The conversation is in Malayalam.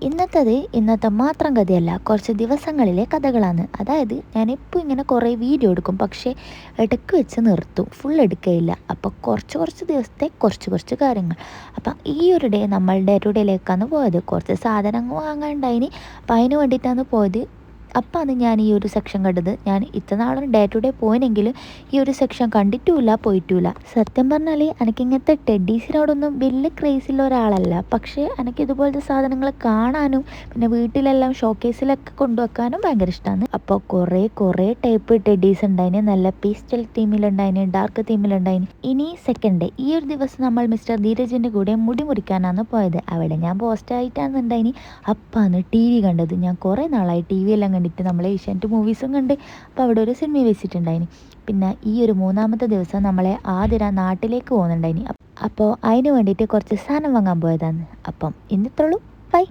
ഇന്നത്തെ മാത്രം കഥയല്ല, കുറച്ച് ദിവസങ്ങളിലെ കഥകളാണ്. അതായത് ഞാനിപ്പോൾ ഇങ്ങനെ കുറേ വീഡിയോ എടുക്കും, പക്ഷേ ഇടയ്ക്ക് വെച്ച് നിർത്തും, ഫുൾ എടുക്കുകയില്ല. അപ്പോൾ കുറച്ച് ദിവസത്തെ കുറച്ച് കാര്യങ്ങൾ. അപ്പം ഈ ഒരു ഡേ നമ്മൾ ഡേ ടു ഡേയിലേക്കാണ് പോയത്. കുറച്ച് സാധനങ്ങൾ വാങ്ങാനുണ്ടായിന്, അപ്പം അതിന് വേണ്ടിയിട്ടാണ് പോയത്. അപ്പാണ് ഞാൻ ഈ ഒരു സെക്ഷൻ കണ്ടത്. ഞാൻ ഇത്ര നാളും ഡേ ടു ഡേ പോയിനെങ്കിലും ഈ ഒരു സെക്ഷൻ കണ്ടിട്ടുമില്ല, പോയിട്ടുമില്ല. സത്യം പറഞ്ഞാൽ എനിക്കിങ്ങനത്തെ ടെഡീസിനോടൊന്നും വലിയ ക്രേസിലുള്ള ഒരാളല്ല. പക്ഷേ എനിക്ക് ഇതുപോലത്തെ സാധനങ്ങൾ കാണാനും പിന്നെ വീട്ടിലെല്ലാം ഷോക്കേസിലൊക്കെ കൊണ്ടുവെക്കാനും ഭയങ്കര ഇഷ്ടമാണ്. അപ്പോൾ കുറേ ടൈപ്പ് ടെഡീസ് ഉണ്ടായിന്. നല്ല പേസ്റ്റൽ തീമിലുണ്ടായിന്, ഡാർക്ക് തീമിലുണ്ടായിന്. ഇനി സെക്കൻഡ് ഡേ, ഈ ഒരു ദിവസം നമ്മൾ മിസ്റ്റർ ധീരജിൻ്റെ കൂടെ മുടി മുറിക്കാനാണ് പോയത്. അവിടെ ഞാൻ പോസ്റ്റായിട്ടാണ് ഉണ്ടായിന്. അപ്പാണ് ടി വി കണ്ടത്. ഞാൻ കുറേ നാളായി ടി വി എല്ലാം കണ്ടിട്ട്, നമ്മൾ ഏഷ്യാനെറ്റ് മൂവീസും കണ്ട്. അപ്പോൾ അവിടെ ഒരു സിനിമ വെച്ചിട്ടുണ്ടായിന്. പിന്നെ ഈ ഒരു മൂന്നാമത്തെ ദിവസം നമ്മളെ ആതിര നാട്ടിലേക്ക് പോകുന്നുണ്ടായിന്. അപ്പോൾ അതിന് വേണ്ടിയിട്ട് കുറച്ച് സാധനം വാങ്ങാൻ പോയതാണ്. അപ്പം ഇന്നത്തുള്ളൂ. ബൈ.